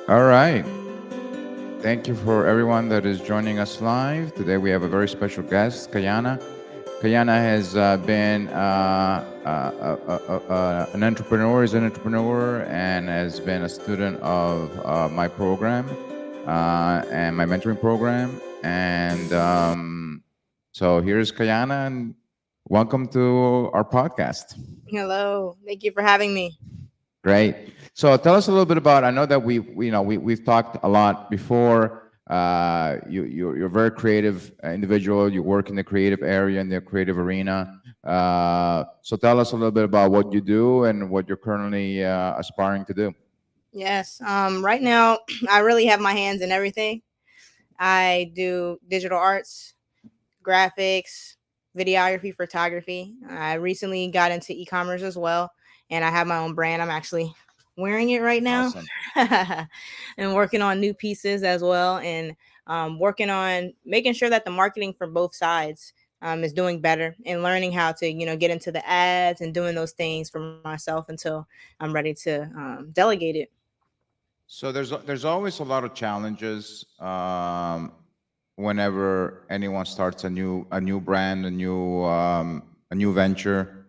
All right. Thank you for everyone that is joining us live. Today we have a very special guest, Kayanna. Kayanna has been an entrepreneur, is an entrepreneur, and has been a student of my program and my mentoring program. And so here's Kayanna, and welcome to our podcast. Hello. Thank you for having me. Great. So tell us a little bit about. I know that we've talked a lot before. You're a very creative individual. You work in the creative area in the creative arena. So tell us a little bit about what you do and what you're currently aspiring to do. Yes. Right now, I really have my hands in everything. I do digital arts, graphics, videography, photography. I recently got into e-commerce as well, and I have my own brand. I'm actually wearing it right now, Awesome. and working on new pieces as well, and working on making sure that the marketing for both sides is doing better, and learning how to get into the ads and doing those things for myself until I'm ready to delegate it. So there's always a lot of challenges whenever anyone starts a new brand, a new venture.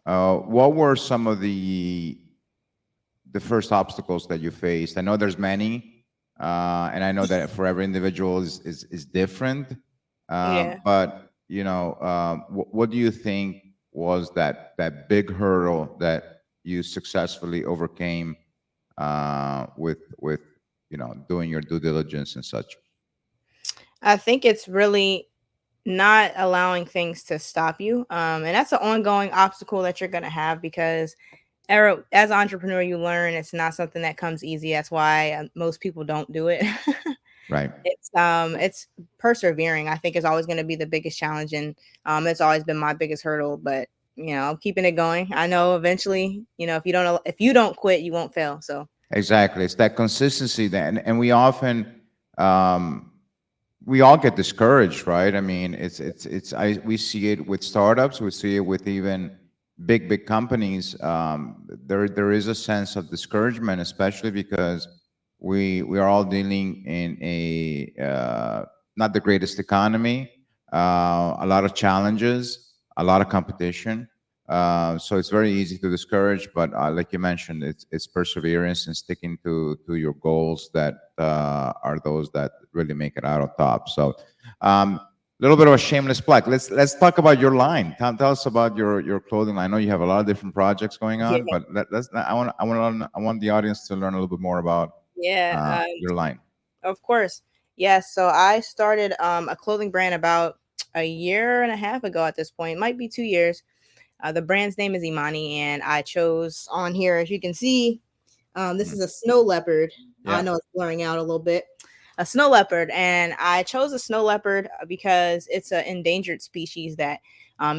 What were some of the first obstacles that you faced? I know there's many, and I know that for every individual is different. Yeah. But what do you think was that big hurdle that you successfully overcame with doing your due diligence and such? I think it's really not allowing things to stop you. And that's an ongoing obstacle that you're going to have because as an entrepreneur, you learn it's not something that comes easy. That's why most people don't do it. Right. It's persevering. I think is always going to be the biggest challenge, and it's always been my biggest hurdle. But I'm keeping it going. I know eventually, if you don't quit, you won't fail. So Exactly. It's that consistency that, and um, we all get discouraged, right? I mean, we see it with startups, we see it with even big companies. There is a sense of discouragement, especially because we are all dealing in a not the greatest economy, a lot of challenges, a lot of competition. So it's very easy to discourage, but like you mentioned, it's perseverance and sticking to your goals that are those that really make it out on top. So, a little bit of a shameless plug. Let's talk about your line. Tell us about your clothing line. I know you have a lot of different projects going on, yeah, but let's. I want the audience to learn a little bit more about yeah. your line. Of course. Yes. So I started a clothing brand about a year and a half ago at this point. It might be 2 years. The brand's name is Imani, and I chose on here, as you can see, this Mhm. is a snow leopard. I Yeah. know it's blurring out a little bit. A snow leopard, and I chose a snow leopard because it's an endangered species that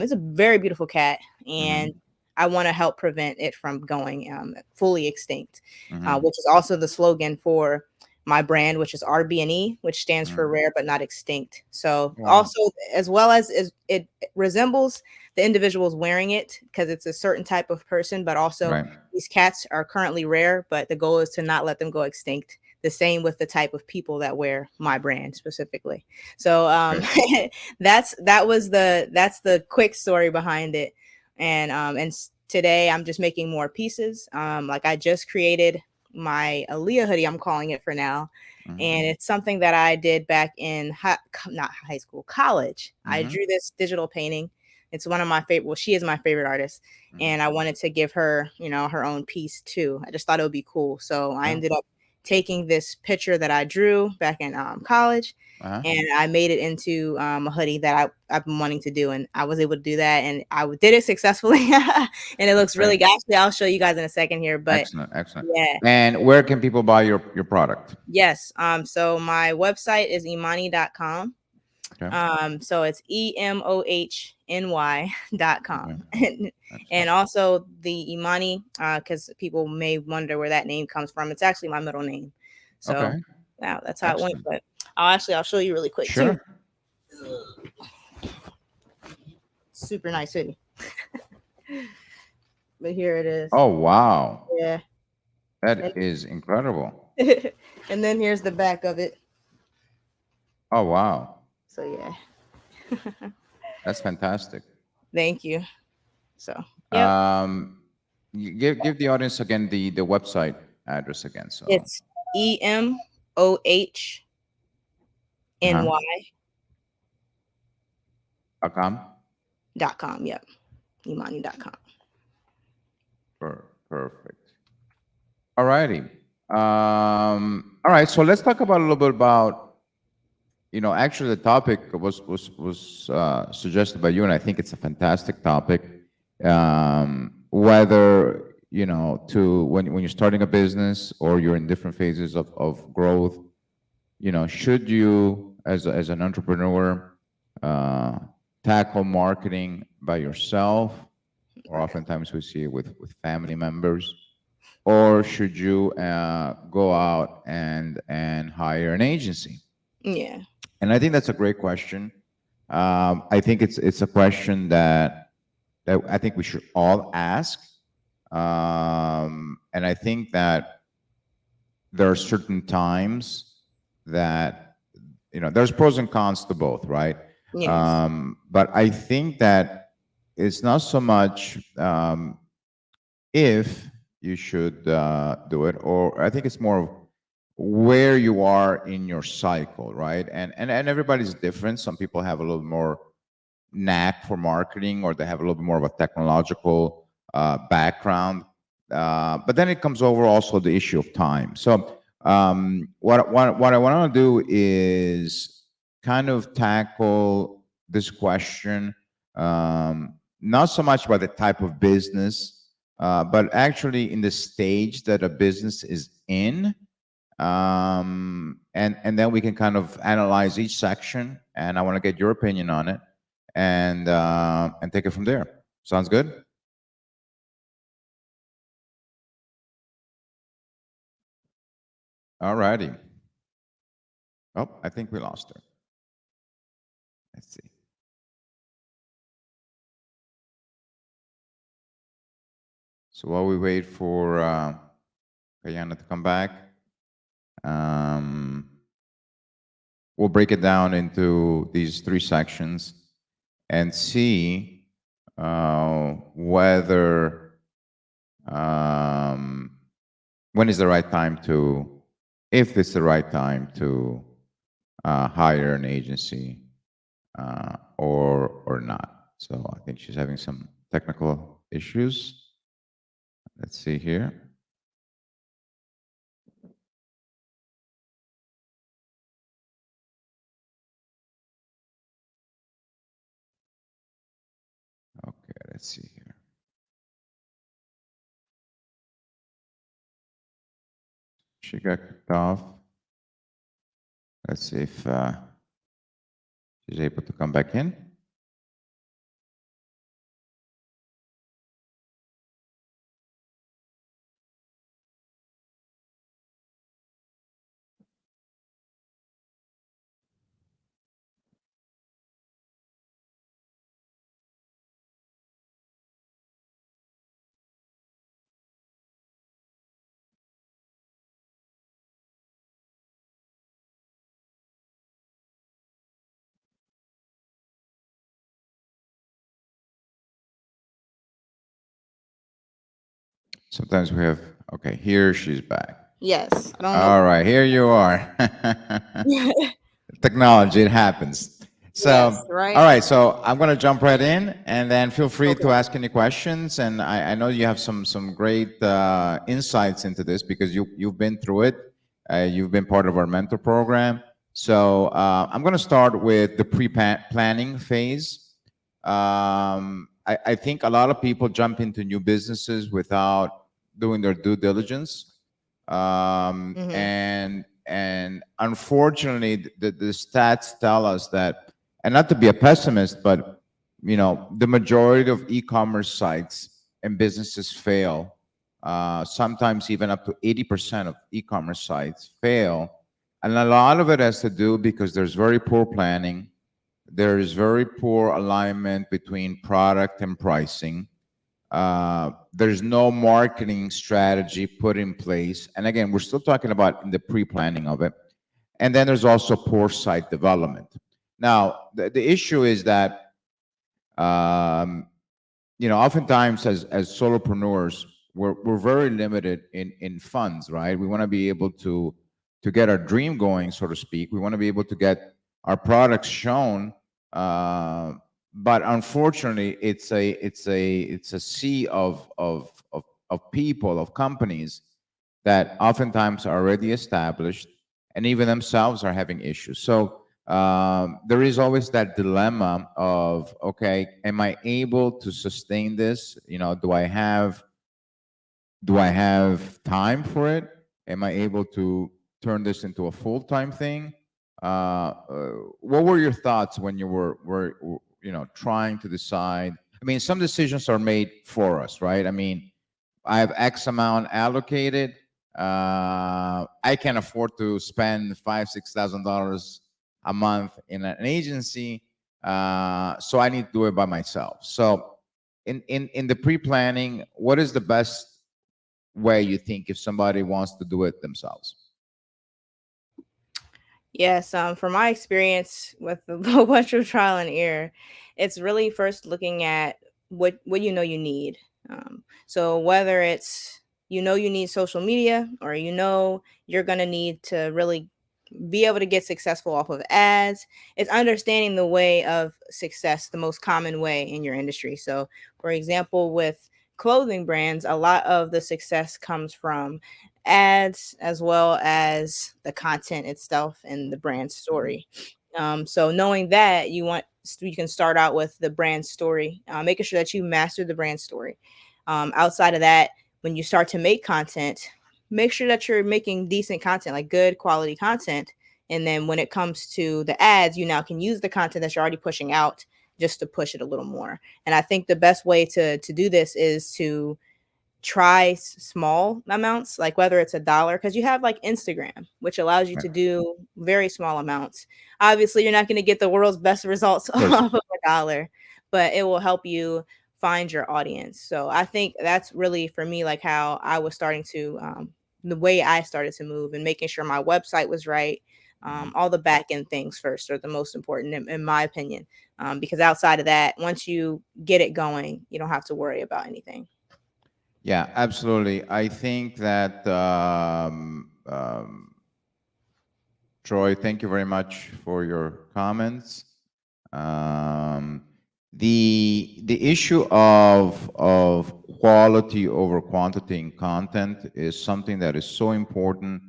is a very beautiful cat, and Hmm. I want to help prevent it from going fully extinct, Hmm. which is also the slogan for my brand, which is RBNE, which stands for Hmm. rare but not extinct. So Wow. also, as well as it resembles the individuals wearing it because it's a certain type of person, but also Right. these cats are currently rare, but the goal is to not let them go extinct. The same with the type of people that wear my brand specifically. So Great. that's the quick story behind it. And today I'm just making more pieces. Like I just created my Aaliyah hoodie, I'm calling it for now. And Hmm. it's something that I did back in not high school, college. I Hmm. drew this digital painting. It's one of my favorite. Well, she is my favorite artist, Hmm. and I wanted to give her, her own piece too. I just thought it would be cool. So I Yeah. ended up taking this picture that I drew back in college, Uh-huh. and I made it into a hoodie that I've been wanting to do, and I was able to do that, and did it successfully, and it That's looks great. really good. Actually, I'll show you guys in a second here, but Excellent. Excellent. yeah. And where can people buy your product? Yes. So my website is imani.com. Okay. So it's emohny.com. Okay. And Excellent. also the Imani, because people may wonder where that name comes from. It's actually my middle name. So Okay. wow, that's how it went. Excellent. But I'll show you really quick too. Sure. Super nice hoodie. But here it is. Oh wow, Yeah. And that is incredible. And then here's the back of it. Oh, wow. So yeah, That's fantastic. thank you. So yep, Um, give the audience again the website address again. So, it's EMOHNY uh-huh. .com. .com. Yep, imani.com. Perfect. All righty. All right. So let's talk about a little bit about, actually the topic was suggested by you, and I think it's a fantastic topic. Whether, to when you're starting a business or you're in different phases of growth, should you, as an entrepreneur, uh, tackle marketing by yourself, or Right. oftentimes we see it with family members, or should you go out and hire an agency? Yeah. And I think that's a great question. I think it's a question that I think we should all ask. And I think that there are certain times that, there's pros and cons to both, right? Yes. But I think that it's not so much if you should do it, or I think it's more of where you are in your cycle, right? And everybody's different. Some people have a little more knack for marketing, or they have a little bit more of a technological background. But then it comes over also the issue of time. So what I want to do is kind of tackle this question, not so much about the type of business, but actually in the stage that a business is in. And then we can kind of analyze each section, and I want to get your opinion on it, and take it from there. Sounds good? All righty. Oh, I think we lost her. Let's see. So while we wait for Kayanna to come back, um, we'll break it down into these three sections and see whether when is the right time to, if it's the right time to hire an agency or not. So I think she's having some technical issues. Let's see here. Okay, let's see here. She got kicked off. Let's see if she's able to come back in. Sometimes we have, okay, here she's back. Yes. I don't know. All right, here you are. Technology, it happens. Yes. So, Right. all right, so I'm going to jump right in, and then feel free to Okay. ask any questions. And I know you have some great insights into this because you've been through it. You've been part of our mentor program. So I'm going to start with the pre-planning phase. I think a lot of people jump into new businesses without doing their due diligence, Hmm. and unfortunately the stats tell us that, and not to be a pessimist, but the majority of e-commerce sites and businesses fail. Sometimes even up to 80% of e-commerce sites fail, and a lot of it has to do because there's very poor planning, there is very poor alignment between product and pricing. There's no marketing strategy put in place. And again, we're still talking about in the pre-planning of it. And then there's also poor site development. Now, the issue is that, um, oftentimes as solopreneurs, we're very limited in funds, right? We want to be able to get our dream going, so to speak. We want to be able to get our products shown, but unfortunately, it's a sea of people, of companies that oftentimes are already established, and even themselves are having issues. So there is always that dilemma of, okay, am I able to sustain this? Do I have time for it? Am I able to turn this into a full-time thing? What were your thoughts when you were trying to decide? I mean, some decisions are made for us, right? I mean, I have X amount allocated. I can afford to spend $5,000-$6,000 a month in an agency, so I need to do it by myself. So, in the pre-planning, what is the best way you think if somebody wants to do it themselves? Yes, from my experience with the a bunch of trial and error, it's really first looking at what you know you need. So whether it's you need social media, or you're gonna need to really be able to get successful off of ads, it's understanding the way of success, the most common way in your industry. So, for example, with clothing brands, a lot of the success comes from ads as well as the content itself and the brand story. So knowing that you can start out with the brand story, making sure that you master the brand story. Outside of that, when you start to make content, make sure that you're making decent content, like good quality content. And then when it comes to the ads, you now can use the content that you're already pushing out just to push it a little more. And I think the best way to do this is to try small amounts, like whether it's $1, because you have like Instagram, which allows you Right. to do very small amounts. Obviously, you're not going to get the world's best results Of course. off of $1, but it will help you find your audience. So I think that's really for me, like how I was starting to, the way I started to move and making sure my website was right. All the back end things first are the most important, in my opinion, because outside of that, once you get it going, you don't have to worry about anything. Yeah, absolutely. I think that, Troy, thank you very much for your comments. Um, the issue of quality over quantity in content is something that is so important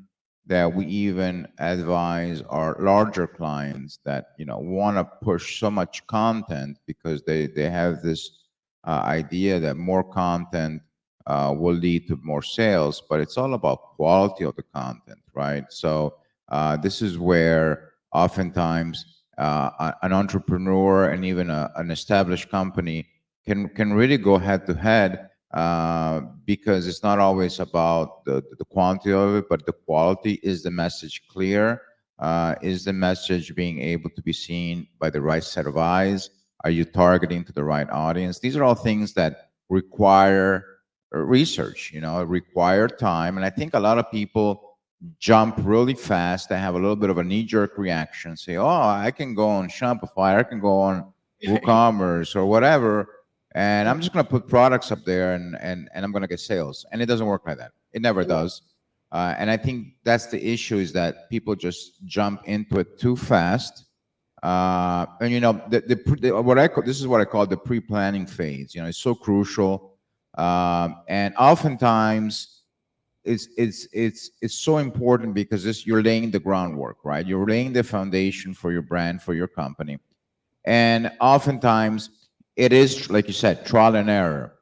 that we even advise our larger clients that want to push so much content because they have this idea that more content will lead to more sales, but it's all about quality of the content, right? So this is where oftentimes an entrepreneur and even an established company can really go head to head, because it's not always about the quantity of it, but the quality. Is the message clear? Is the message being able to be seen by the right set of eyes? Are you targeting to the right audience? These are all things that require research, require time. And I think a lot of people jump really fast. They have a little bit of a knee-jerk reaction, say, "Oh, I can go on Shopify, I can go on WooCommerce or whatever, and I'm just going to put products up there and I'm going to get sales." And it doesn't work like that. It never does. And I think that's the issue, is that people just jump into it too fast. And this is what I call the pre-planning phase. It's so crucial, and oftentimes it's so important because you're laying the groundwork, right? You're laying the foundation for your brand, for your company, and oftentimes it is, like you said, trial and error.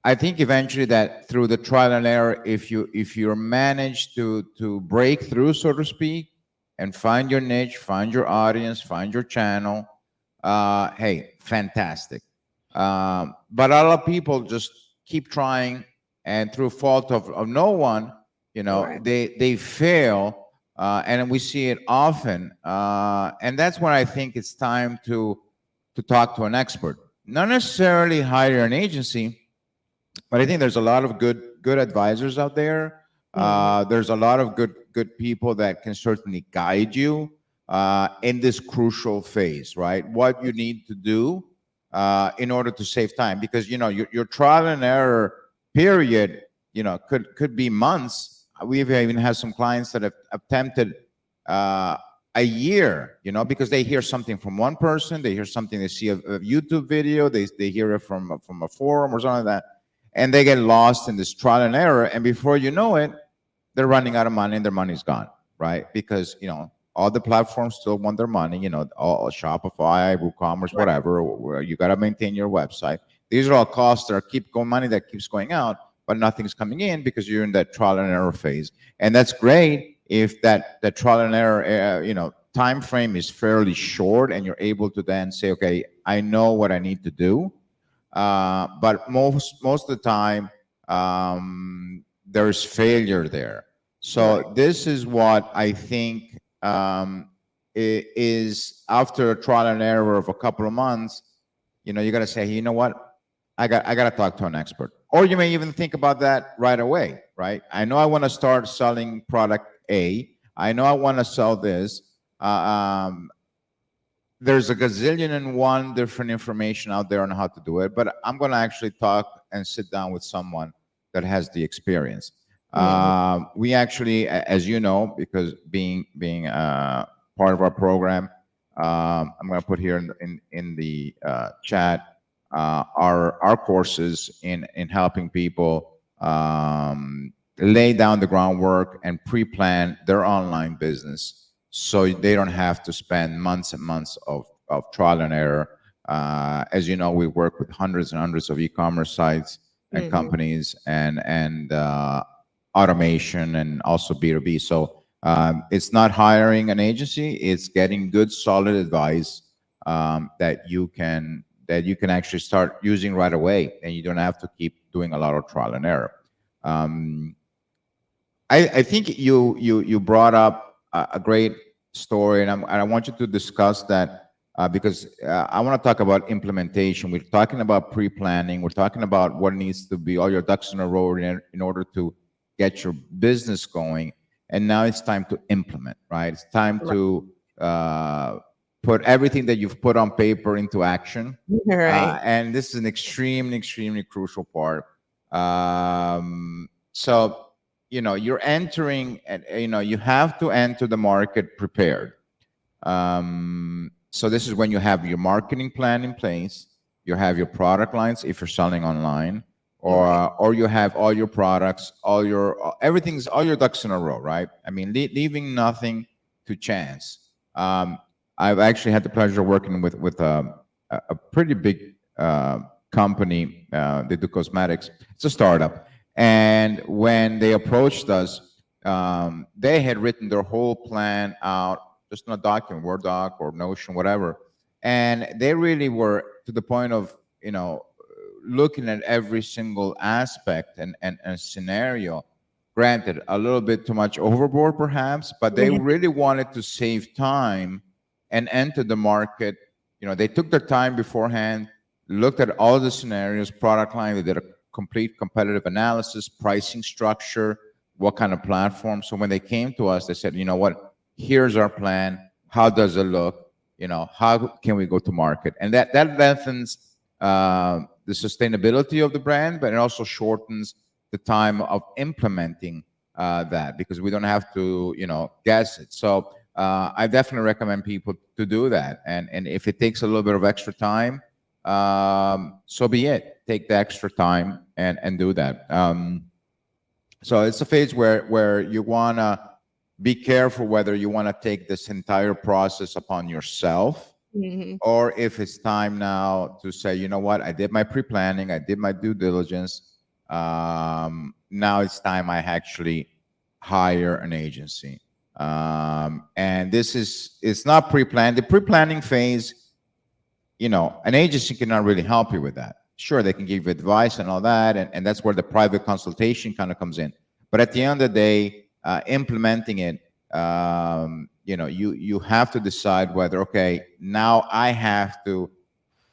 I think eventually that through the trial and error, if you manage to break through, so to speak, and find your niche, find your audience, find your channel, hey, fantastic. But a lot of people just keep trying, and through fault of no one, Right. they fail, and we see it often. And that's when I think it's time to talk to an expert, not necessarily hire an agency, But I think there's a lot of good advisors out there. Mhm. There's a lot of good people that can certainly guide you in this crucial phase, right? What you need to do in order to save time, because your trial and error period, could be months. We've even had some clients that have attempted uh, a year, because they hear something from one person, they hear something, they see a YouTube video, they hear it from a forum or something like that, and they get lost in this trial and error, and before you know it, they're running out of money and their money's gone, right? Because all the platforms still want their money. All Shopify, WooCommerce, Right. whatever. Where you got to maintain your website. These are all costs that keep going, money that keeps going out, but nothing's coming in because you're in that trial and error phase. And that's great if that trial and error, time frame is fairly short, and you're able to then say, okay, I know what I need to do. But most of the time, there's failure there. Right. So this is what I think is after a trial and error of a couple of months. You got to say, hey, you know what, I got to talk to an expert. Or you may even think about that right away, right? I know I want to start selling product A. I know I want to sell this. There's a gazillion and one different information out there on how to do it, but I'm going to actually talk and sit down with someone that has the experience. Mhm. We actually, as you know, because being part of our program, I'm going to put here in the chat our courses in helping people lay down the groundwork and pre-plan their online business, so they don't have to spend months and months of trial and error. As you know, we work with hundreds and hundreds of e-commerce sites and Mhm. companies, and automation, and also B2B. So it's not hiring an agency; it's getting good, solid advice that you can actually start using right away, and you don't have to keep doing a lot of trial and error. Um, I think you brought up a great story, and I want you to discuss that because I want to talk about implementation. We're talking about pre-planning. We're talking about what needs to be all your ducks in a row in order to get your business going. And now it's time to implement, right? It's time Right. to put everything that you've put on paper into action. Right. And this is an extremely crucial part. So you're entering, and you have to enter the market prepared. So this is when you have your marketing plan in place, you have your product lines if you're selling online, Right. or you have all your products, everything's all your ducks in a row, right? I mean, leaving nothing to chance. I've actually had the pleasure of working with a pretty big company. They do cosmetics. It's a startup, and when they approached us, they had written their whole plan out just in a document, Word doc or Notion, whatever. And they really were to the point of, looking at every single aspect and scenario. Granted, a little bit too much overboard, perhaps, but they really wanted to save time and enter the market. They took their time beforehand, looked at all the scenarios, product line. They did a complete competitive analysis, pricing structure, what kind of platform. So when they came to us, they said, you know what, here's our plan. How does it look? How can we go to market? And that lengthens the sustainability of the brand, but it also shortens the time of implementing that, because we don't have to, guess it. So I definitely recommend people to do that. And if it takes a little bit of extra time, so be it. Take the extra time and do that. So it's a phase where you wanna be careful whether you want to take this entire process upon yourself, Mhm. or if it's time now to say, you know what, I did my pre-planning, I did my due diligence. Now it's time I actually hire an agency. And it's not pre-planned. The pre-planning phase, an agency cannot really help you with that. Sure, they can give you advice and all that, and that's where the private consultation kind of comes in. But at the end of the day, implementing it, you have to decide whether, okay, now I have to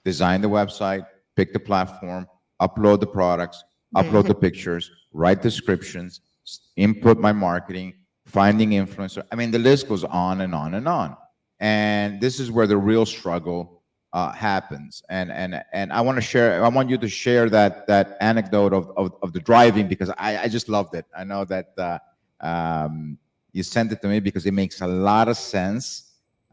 design the website, pick the platform, upload the products, upload Mhm. the pictures, write descriptions, input my marketing, finding influencer. I mean, the list goes on and on and on. And this is where the real struggle happens. And I want to share. I want you to share that anecdote of the driving, because I just loved it. I know that you sent it to me because it makes a lot of sense.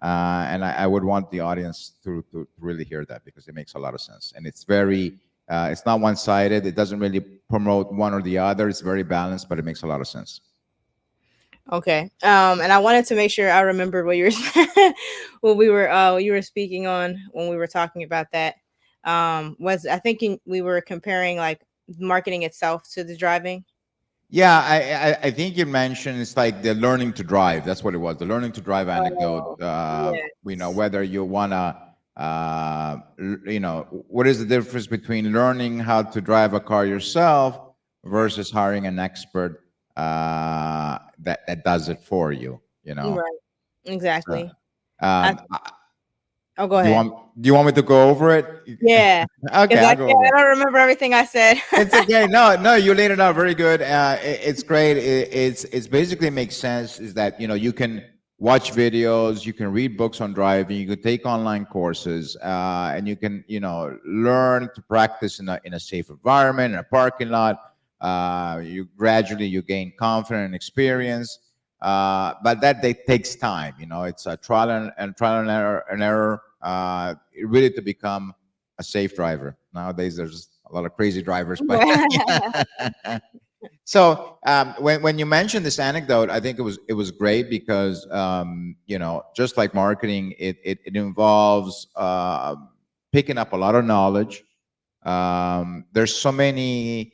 And I would want the audience to really hear that, because it makes a lot of sense. And it's very, it's not one sided. It doesn't really promote one or the other. It's very balanced, but it makes a lot of sense. Okay. And I wanted to make sure I remember what you were what you were speaking on when we were talking about that. Was I thinking we were comparing like marketing itself to the driving? Yeah, I think you mentioned it's like the learning to drive. That's what it was. The learning to drive anecdote. Oh, yes. Whether you wanna, what is the difference between learning how to drive a car yourself versus hiring an expert that does it for you. Right. So, Exactly. I, um, oh, go do you ahead. want do you want me to go over it? Yeah, Okay, because I'll go over I it. don't remember everything I said. It's okay. No, no, you laid it out very good. It's great. It's basically makes sense. Is that you can watch videos, you can read books on driving, you can take online courses, and you can learn to practice in a safe environment in a parking lot. You gradually you gain confidence and experience, but that they takes time. It's a trial and error. Really to become a safe driver. Nowadays, there's a lot of crazy drivers, but so when you mentioned this anecdote, I think it was great because just like marketing, it involves picking up a lot of knowledge. There's so many,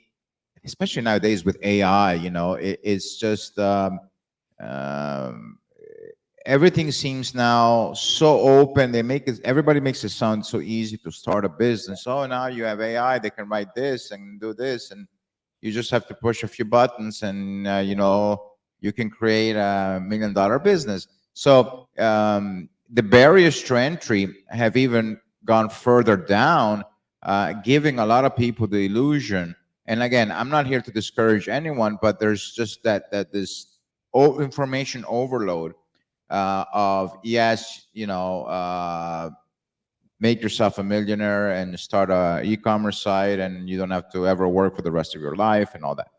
especially nowadays with AI. It's just um, everything seems now so open. Everybody makes it sound so easy to start a business. Oh, now you have AI, they can write this and do this, and you just have to push a few buttons, and you can create a $1 million business. So the barriers to entry have even gone further down, giving a lot of people the illusion. And again, I'm not here to discourage anyone, but there's just that this information overload of yes, make yourself a millionaire and start a e-commerce site, and you don't have to ever work for the rest of your life and all that.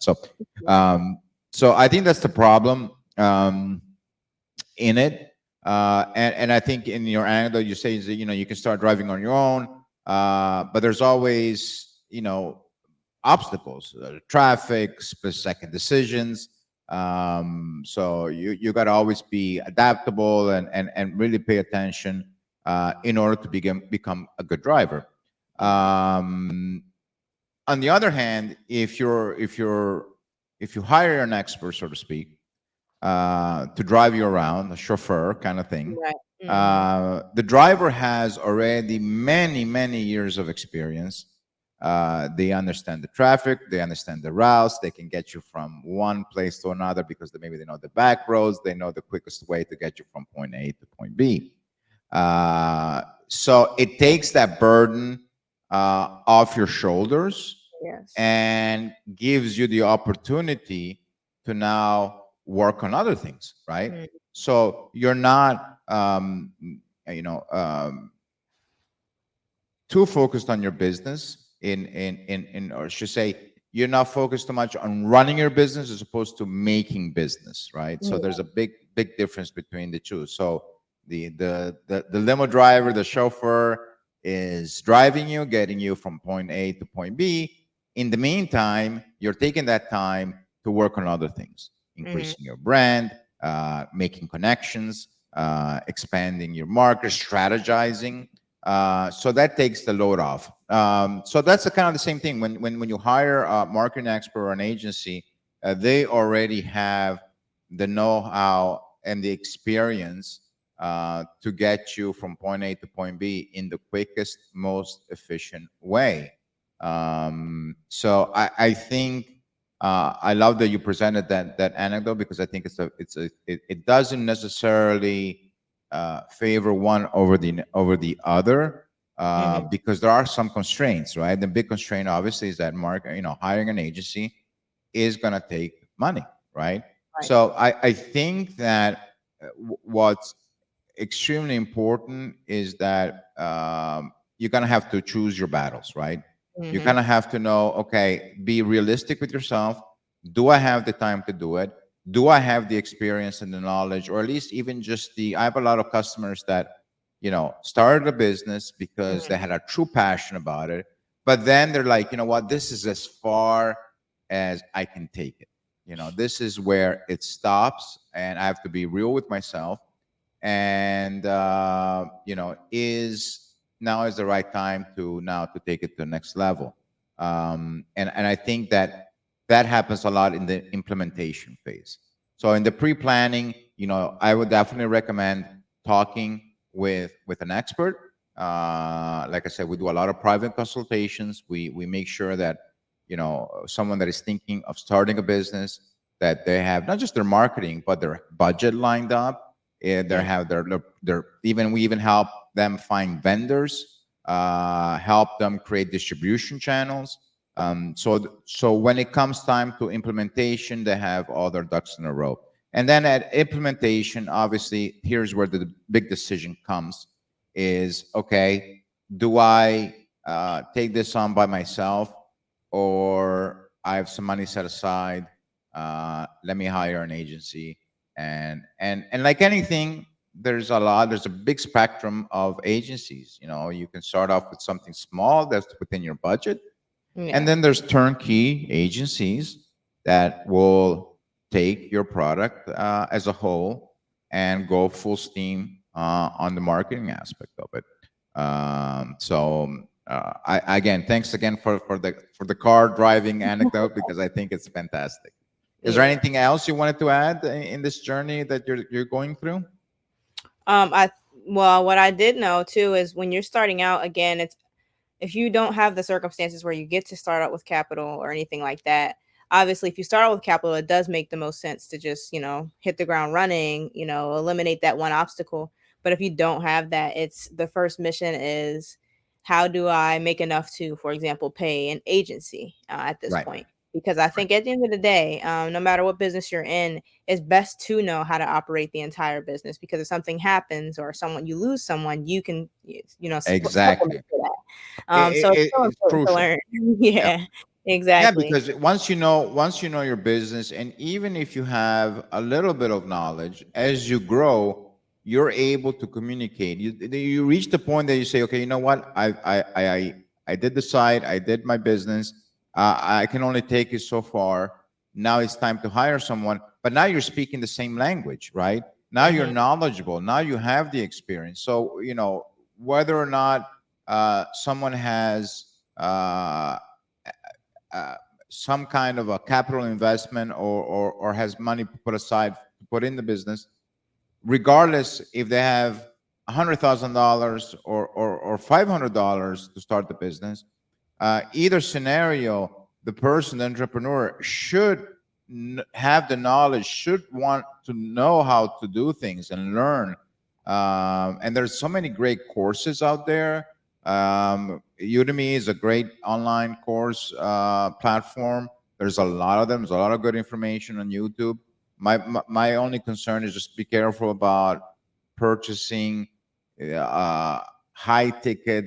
Um, so I think that's the problem in it. And I think in your anecdote, you say that you can start driving on your own, but there's always obstacles, traffic, split-second decisions. So you got to always be adaptable and really pay attention in order to become a good driver. Um, on the other hand, if you hire an expert, so to speak, to drive you around, a chauffeur kind of thing, Right. Hmm. the driver has already many, many years of experience. They understand the traffic, they understand the routes, they can get you from one place to another because maybe they know the back roads, they know the quickest way to get you from point A to point B. So it takes that burden off your shoulders Yes. and gives you the opportunity to now work on other things, right? Mm. So you're not, you know, um, too focused on your business or should say, you're not focused too much on running your business as opposed to making business, right? So there's a big difference between the two. So the limo driver, the chauffeur is driving you, getting you from point A to point B. In the meantime, you're taking that time to work on other things, Hmm. increasing your brand, making connections, expanding your market, strategizing. So that takes the load off. So that's kind of the same thing. When you hire a marketing expert or an agency, they already have the know-how and the experience to get you from point A to point B in the quickest, most efficient way. So I think I love that you presented that anecdote, because I think it doesn't necessarily favor one over the other. Hmm. because there are some constraints, right? The big constraint, obviously, is that hiring an agency is going to take money, right? Right. So I think that what's extremely important is that you're going to have to choose your battles, right? You're Hmm. going to have to know, okay, be realistic with yourself. Do I have the time to do it? Do I have the experience and the knowledge, or at least even just I have a lot of customers that, started a business because they Hmm. had a true passion about it. But then they're like, you know what, this is as far as I can take it. This is where it stops, and I have to be real with myself. And is now is the right time to take it to the next level. And I think that happens a lot in the implementation phase. So in the pre-planning, I would definitely recommend talking with an expert. Like I said, we do a lot of private consultations. We make sure that someone that is thinking of starting a business, that they have not just their marketing but their budget lined up. They have their even we even help them find vendors, help them create distribution channels. So when it comes time to implementation, they have all their ducks in a row. And then at implementation, obviously, here's where the big decision comes: is, okay, do I take this on by myself, or I have some money set aside? Let me hire an agency. And like anything, there's a big spectrum of agencies. You can start off with something small that's within your budget, and Yeah. then there's turnkey agencies that will take your product as a whole and go full steam on the marketing aspect of it. Again, thanks again for the car driving anecdote, because I think it's fantastic. Is there Yeah. anything else you wanted to add in this journey that you're going through? I Well, what I did know too is when you're starting out, again, it's if you don't have the circumstances where you get to start out with capital or anything like that. Obviously, if you start out with capital, it does make the most sense to just, hit the ground running, eliminate that one obstacle. But if you don't have that, it's the first mission is how do I make enough to, for example, pay an agency at this Right. point? Because I Right. think at the end of the day, no matter what business you're in, it's best to know how to operate the entire business, because if something happens or you lose someone, you can, supplement Exactly. for that. So it's so It's important to crucial. learn. Yeah. Yeah, Yeah, exactly. because once you know your business, and even if you have a little bit of knowledge, as you grow, you're able to communicate. You reach the point that you say, okay, you know what? I did decide. I did my business. I can only take you so far. Now it's time to hire someone. But now you're speaking the same language, right? Now you're Hmm. knowledgeable. Now you have the experience. So whether or not someone has uh, some kind of a capital investment, or has money put aside to put in the business, regardless if they have $100,000 or $500 to start the business, either scenario, the person, the entrepreneur, should have the knowledge, should want to know how to do things and learn. And there's so many great courses out there. Udemy is a great online course platform. There's a lot of them. There's a lot of good information on YouTube. My only concern is just be careful about purchasing uh, high ticket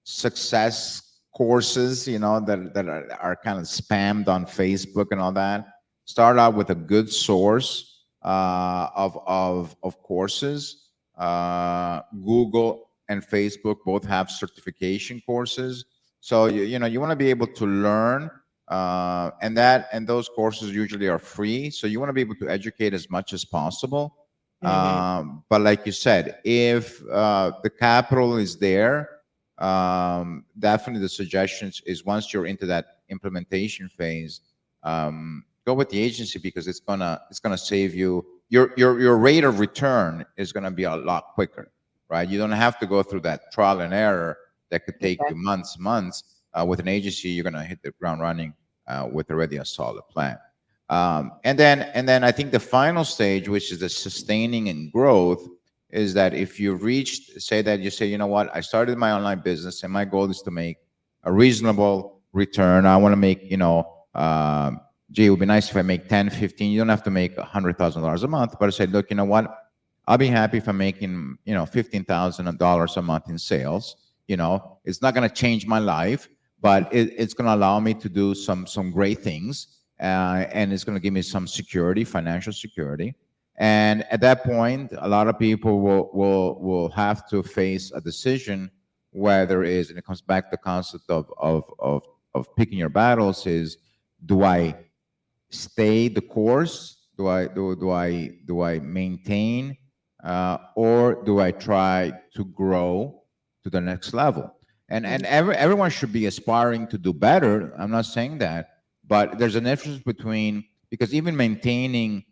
success courses, that are kind of spammed on Facebook and all that. Start out with a good source of courses. Google and Facebook both have certification courses, so you want to be able to learn, and those courses usually are free. So you want to be able to educate as much as possible. Hmm. But like you said, if the capital is there, definitely the suggestions is, once you're into that implementation phase, go with the agency, because it's gonna save you. Your rate of return is gonna be a lot quicker, right? You don't have to go through that trial and error that could take you Exactly. months. With an agency, you're gonna hit the ground running with already a solid plan. And then I think the final stage, which is the sustaining and growth, is that if you reached, say that you say, you know what, I started my online business and my goal is to make a reasonable return. I want to make, gee, it would be nice if I make 10, 15. You don't have to make $100,000 a month, but I said, look, you know what? I'll be happy if I'm making, $15,000 a month in sales. It's not going to change my life, but it's going to allow me to do some great things, and it's going to give me some security, financial security. And at that point, a lot of people will have to face a decision, whether it is, and it comes back to the concept of picking your battles, is, do I stay the course? Do I maintain, or do I try to grow to the next level? And everyone should be aspiring to do better. I'm not saying that, but there's an difference between, because even maintaining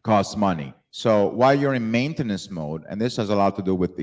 costs money. So while you're in maintenance mode, and this has a lot to do with the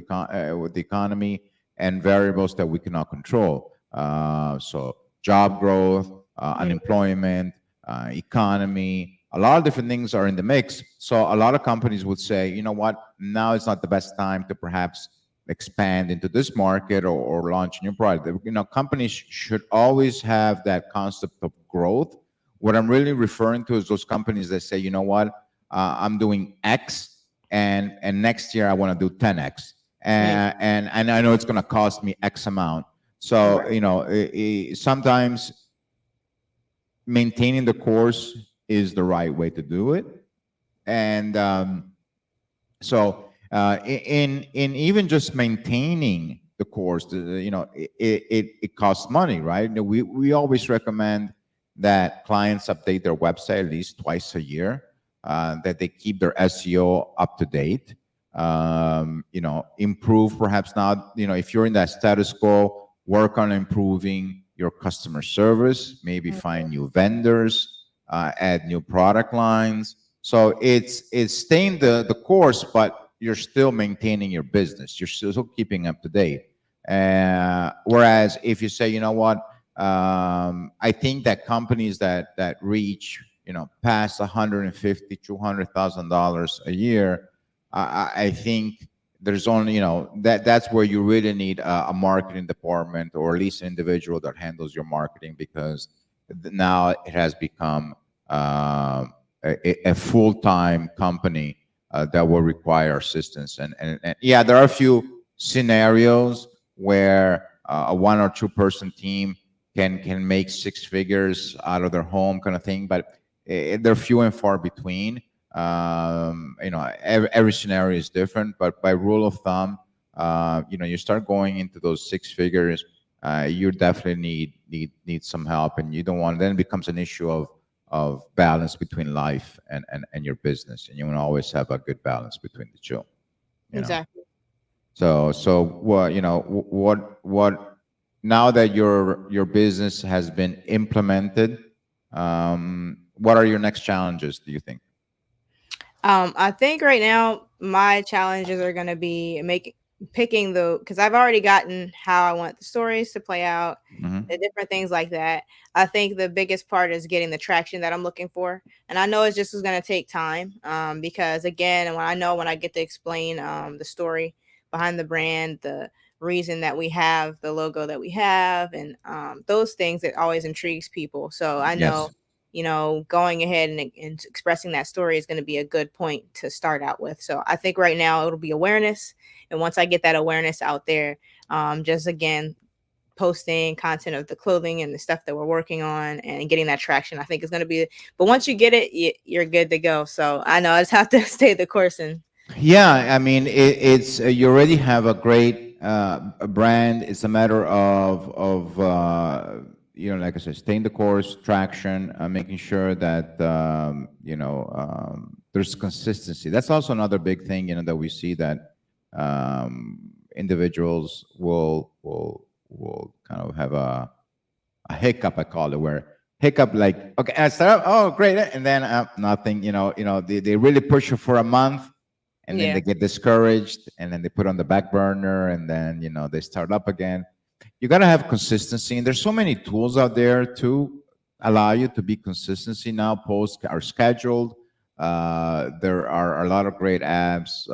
economy and variables that we cannot control. So job growth, unemployment, economy, a lot of different things are in the mix. So a lot of companies would say, you know what, now is not the best time to perhaps expand into this market, or launch a new product. Companies should always have that concept of growth. What I'm really referring to is those companies that say, you know what, I'm doing X, and next year I want to do 10X, and I know it's going to cost me X amount. So sometimes maintaining the course is the right way to do it. And so in even just maintaining the course, it costs money, right? We always recommend that clients update their website at least twice a year, that they keep their SEO up to date, improve perhaps now, if you're in that status quo, work on improving your customer service, maybe find new vendors, add new product lines. So it's staying the course, but you're still maintaining your business. You're still keeping up to date. Whereas if you say, you know what, I think that companies that reach, past $150,000, $200,000 a year, I think there's only, that's where you really need a marketing department, or at least an individual that handles your marketing, because now it has become a full-time company that will require assistance. And yeah, there are a few scenarios where a 1 or 2 person team can make 6 figures out of their home, kind of thing, but they're few and far between. Every scenario is different, but by rule of thumb, you start going into those 6 figures, you definitely need some help, and you don't want, then it becomes an issue of balance between life and your business, and you want to always have a good balance between the two. Exactly. So what now that your business has been implemented, what are your next challenges, do you think? I think right now my challenges are going to be picking because I've already gotten how I want the stories to play out, the different things like that. I think the biggest part is getting the traction that I'm looking for, and I know it's just going to take time, because again, when I get to explain the story behind the brand, the reason that we have the logo that we have, and those things, it always intrigues people. So I know, Yes. Going ahead and expressing that story is going to be a good point to start out with. So I think right now it'll be awareness. And once I get that awareness out there, just again, posting content of the clothing and the stuff that we're working on and getting that traction, I think is going to be, but once you get it, you're good to go. So I know I just have to stay the course. And Yeah, I mean, it's you already have a great brand. It's a matter of like I said, staying the course, traction, making sure that there's consistency. That's also another big thing, that we see, that individuals will kind of have a hiccup, I call it, where hiccup, like, okay, I start, oh great, and then nothing. They really push you for a month, and then yeah, they get discouraged, and then they put on the back burner, and then they start up again. You got to have consistency, and there's so many tools out there to allow you to be consistency now. Posts are scheduled, There are a lot of great apps,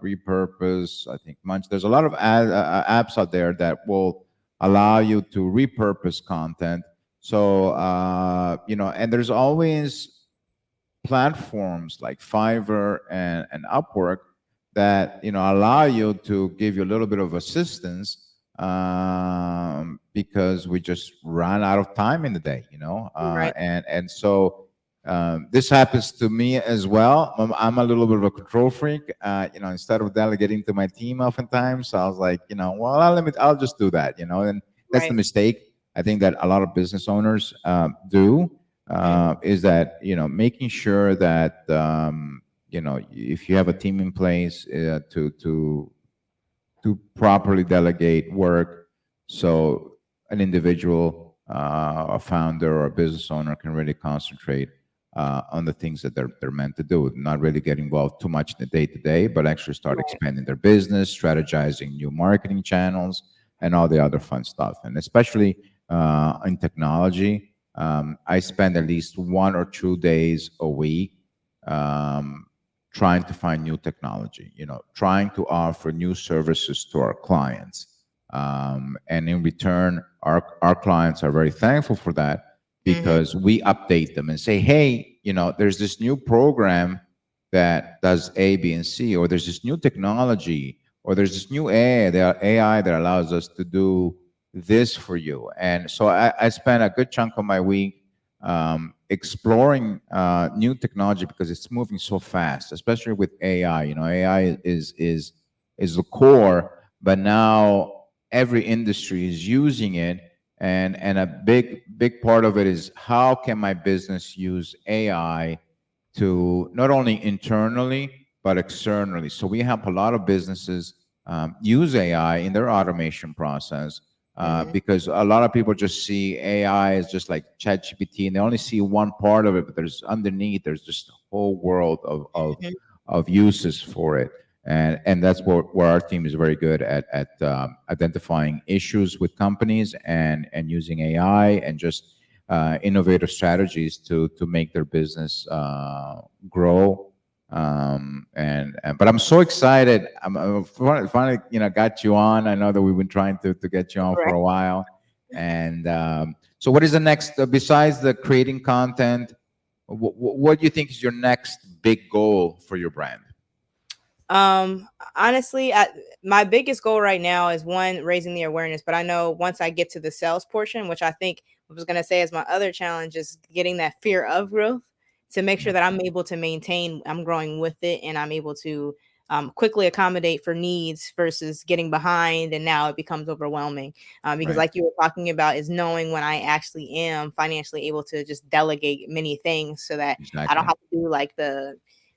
repurpose. I think Munch. There's a lot of apps out there that will allow you to repurpose content. So and there's always platforms like Fiverr and Upwork that allow you to give you a little bit of assistance, because we just run out of time in the day, Right. and so this happens to me as well. I'm a little bit of a control freak. Instead of delegating to my team, oftentimes I was like, well, I'll just do that. And that's the Right. mistake I think that a lot of business owners do, Mhm. is that making sure that if you have a team in place, to properly delegate work, so an individual, a founder or a business owner can really concentrate on the things that they're meant to do, not really get involved too much in the day to day, but actually start Right. expanding their business, strategizing new marketing channels, and all the other fun stuff. And especially in technology, I spend at least 1 or 2 days a week um, trying to find new technology, trying to offer new services to our clients. And in return, our clients are very thankful for that, Mhm. because we update them and say, hey, there's this new program that does A, B, and C, or there's this new technology, or there's this new AI that allows us to do this for you. And so I spend a good chunk of my week exploring new technology, because it's moving so fast, especially with AI. AI is the core, but now every industry is using it, and a big part of it is, how can my business use AI to not only internally but externally. So we have a lot of businesses use AI in their automation process, Mhm. because a lot of people just see AI as just like ChatGPT, and they only see one part of it, but there's just a whole world Mhm. of uses for it. And that's where our team is very good at identifying issues with companies, and using AI, and just innovative strategies to make their business grow. But I'm so excited. I'm finally got you on. I know that we've been trying to get you on for Right. a while. And so, what is the next, besides the creating content? What do you think is your next big goal for your brand? Honestly, my biggest goal right now is one, raising the awareness. But I know once I get to the sales portion, which I think I was going to say is my other challenge, is getting that fear of growth to make sure that I'm able to maintain, I'm growing with it, and I'm able to quickly accommodate for needs versus getting behind. And now it becomes overwhelming. Because, Right. like you were talking about, is knowing when I actually am financially able to just delegate many things so that I don't Exactly. have to do like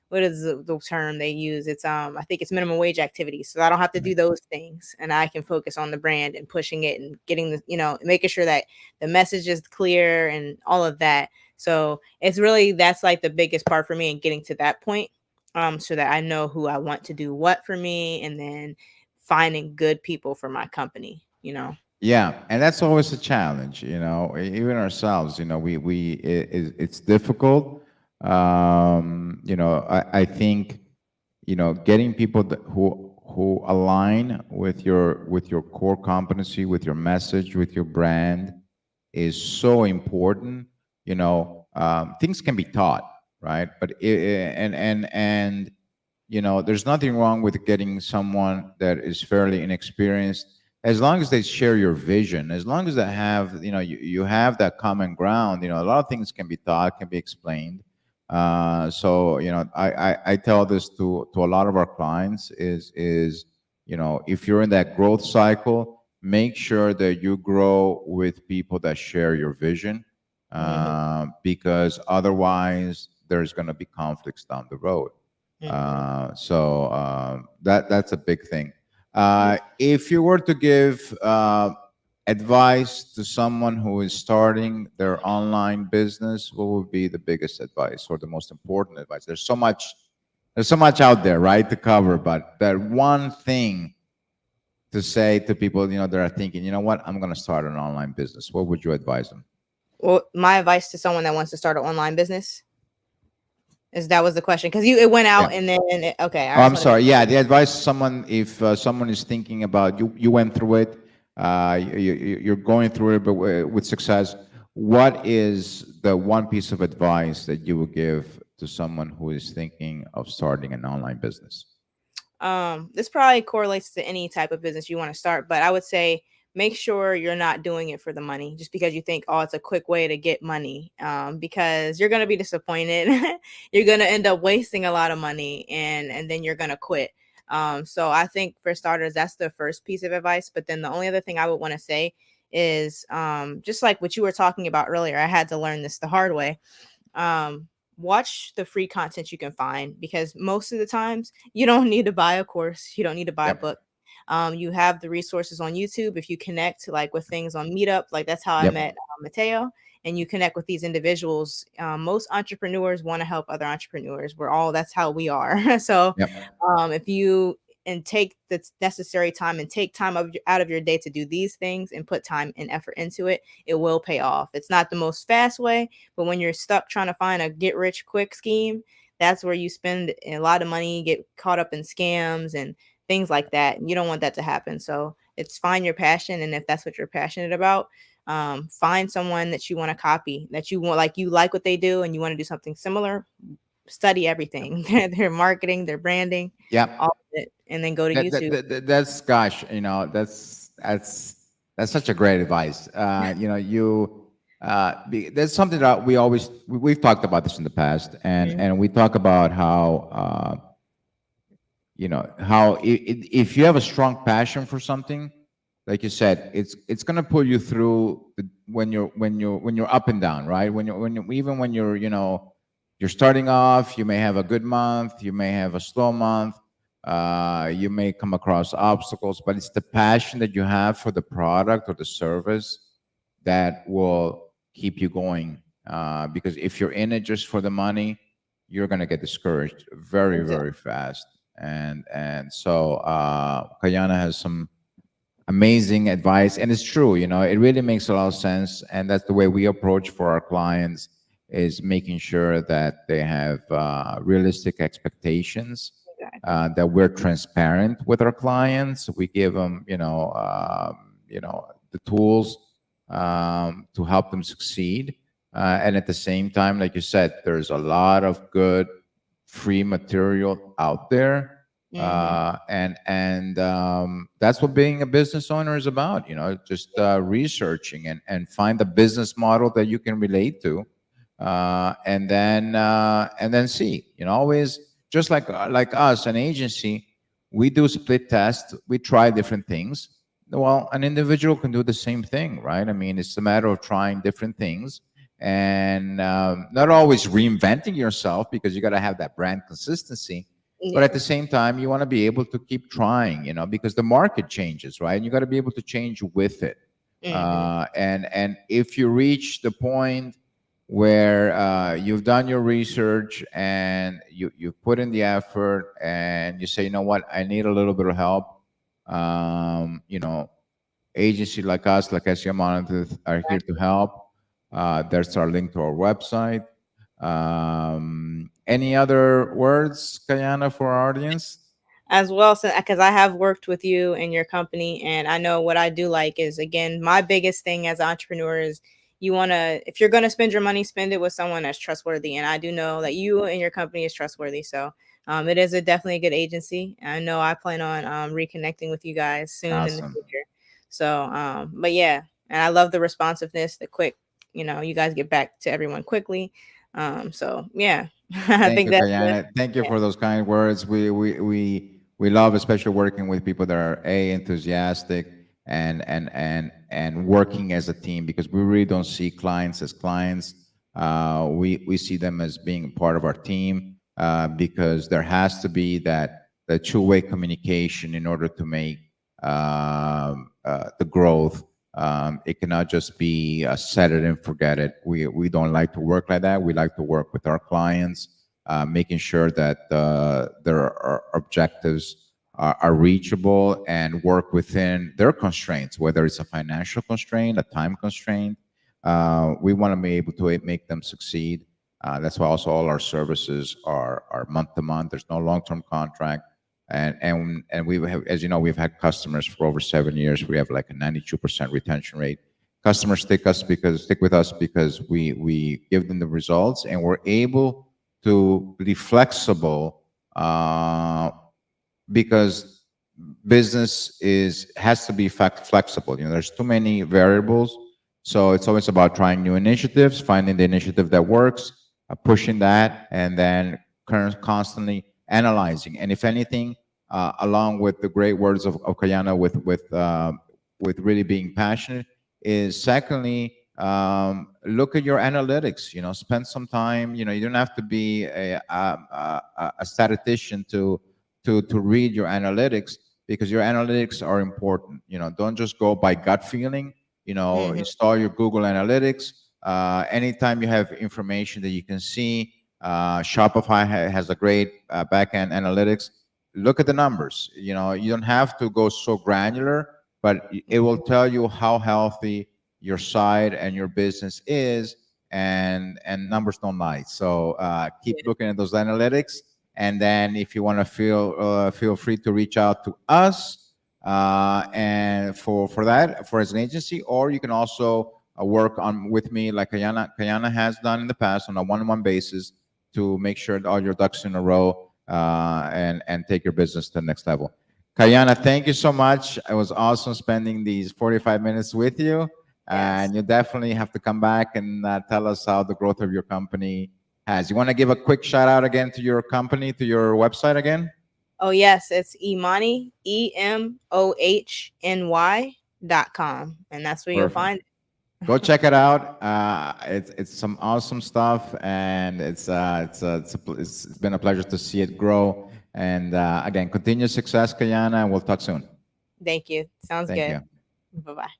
what is the term they use? It's I think it's minimum wage activities. So I don't have to Right. do those things, and I can focus on the brand and pushing it and getting the making sure that the message is clear and all of that. So it's really, that's like the biggest part for me in getting to that point, so that I know who I want to do what for me, and then finding good people for my company. Yeah, and that's always a challenge, even ourselves, it's difficult. I think, getting people who align with your core competency, with your message, with your brand, is so important. Things can be taught, right? But there's nothing wrong with getting someone that is fairly inexperienced, as long as they share your vision, as long as they have, you have that common ground. A lot of things can be taught, can be explained. So I tell this to a lot of our clients, is if you're in that growth cycle, make sure that you grow with people that share your vision, Hmm. because otherwise there's going to be conflicts down the road. Hmm. That's a big thing. If you were to give advice to someone who is starting their online business, what would be the biggest advice, or the most important advice? There's so much out there, right, to cover, but that one thing to say to people, that are thinking, what, I'm going to start an online business. What would you advise them? Well, my advice to someone that wants to start an online business, Is that was the question? Because you it went Yeah. out and then okay. Oh, I just I'm want to make sorry. Yeah, the advice someone if someone is thinking about you went through it, you're going through it, but with success. What is the one piece of advice that you would give to someone who is thinking of starting an online business? this probably correlates to any type of business you want to start, but I would say make sure you're not doing it for the money just because you think, oh, it's a quick way to get money, because you're going to be disappointed. You're going to end up wasting a lot of money, and then you're going to quit. So I think for starters, that's the first piece of advice. But then the only other thing I would want to say is, just like what you were talking about earlier, I had to learn this the hard way. um Watch the free content you can find, because most of the times you don't need to buy a course, you don't need to buy a Yep. book. You have the resources on YouTube. If you connect like with things on Meetup, like that's how I Yep. met Matteo, and you connect with these individuals. Most entrepreneurs want to help other entrepreneurs. We're all That's how we are. So Yep. if you and take the necessary time and take time out of your day to do these things and put time and effort into it, it will pay off. It's not the most fast way, but when you're stuck trying to find a get rich quick scheme, that's where you spend a lot of money, get caught up in scams and things like that. And you don't want that to happen. So it's find your passion. And if that's what you're passionate about, find someone that you want to copy, that you want, like you like what they do and you want to do something similar. Study everything, their marketing, their branding, all Yep. of it, and then go to YouTube. That's gosh, that's such a great advice. There's something that we've talked about this in the past, Mhm. and we talk about how how if you have a strong passion for something, like you said, it's gonna pull you through when you're up and down, right? Even when you're starting off, you may have a good month, you may have a slow month, you may come across obstacles, but it's the passion that you have for the product or the service that will keep you going. Because if you're in it just for the money, you're gonna get discouraged very, Exactly. very fast. And so Kayana has some amazing advice, and it's true. It really makes a lot of sense, and that's the way we approach for our clients, is making sure that they have realistic expectations, Exactly. that we're transparent with our clients. We give them the tools to help them succeed, and at the same time, like you said, there's a lot of good free material out there, Hmm. and that's what being a business owner is about. Just researching and find a business model that you can relate to, and then see. Always, just like us, an agency, we do split tests. We try different things. Well, an individual can do the same thing, right? I mean, it's a matter of trying different things, and not always reinventing yourself, because you got to have that brand consistency. But at Yeah. the same time, you want to be able to keep trying, because the market changes, right? And you got to be able to change with it. Hmm. And if you reach the point where you've done your research and you've put in the effort, and you say, you know what, I need a little bit of help. Agency like us, like SEO Monolith, are here to help. There's our link to our website. Any other words, Kayana, for our audience? As well, so because I have worked with you and your company, and I know what I do like is, again, my biggest thing as an entrepreneur is you want to, if you're going to spend your money, spend it with someone that's trustworthy, and I do know that you and your company is trustworthy. So it is definitely a good agency. I know I plan on reconnecting with you guys soon in the Awesome. future. So but yeah, and I love the responsiveness, the quick, you guys get back to everyone quickly. So yeah, I Thank think you, that's it. Kayana. Thank you Yeah. for those kind words. We love, especially working with people that are enthusiastic and working as a team, because we really don't see clients as clients. We see them as being part of our team, because there has to be that two-way communication in order to make the growth. It cannot just be set it and forget it. We don't like to work like that. We like to work with our clients, making sure that their objectives are reachable and work within their constraints, whether it's a financial constraint, a time constraint. We want to be able to make them succeed. That's why also all our services are month to month. There's no long term contract, and we have, as you know, we've had customers for over 7 years. We have like a 92% retention rate. Customers stick with us because we give them the results, and we're able to be flexible, because business is has to be flexible. There's too many variables, so it's always about trying new initiatives, finding the initiative that works, pushing that, and then constantly analyzing. And if anything, along with the great words of Kayanna, with really being passionate, is secondly, look at your analytics. Spend some time. You don't have to be a statistician to read your analytics, because your analytics are important. Don't just go by gut feeling. Hmm. Install your Google Analytics. Anytime you have information that you can see, Shopify has a great backend analytics. Look at the numbers. You don't have to go so granular, but it will tell you how healthy your site and your business is, and numbers don't lie. So keep looking at those analytics, and then if you want to feel free to reach out to us, and for that, for as an agency, or you can also work on with me like Kayanna has done in the past on a one-on-one basis, to make sure that all your ducks in a row, and take your business to the next level. Kayanna, thank you so much. It was awesome spending these 45 minutes with you. Yes. And you definitely have to come back and tell us how the growth of your company has. You want to give a quick shout out again to your company, to your website again? Oh yes, it's Emohny, EMOHNY.com, and that's where you'll Perfect. find it. Go check it out. It's some awesome stuff, and it's been a pleasure to see it grow. And again, continued success, Kayanna, and we'll talk soon. Thank you. Sounds Thank good. you. Bye bye.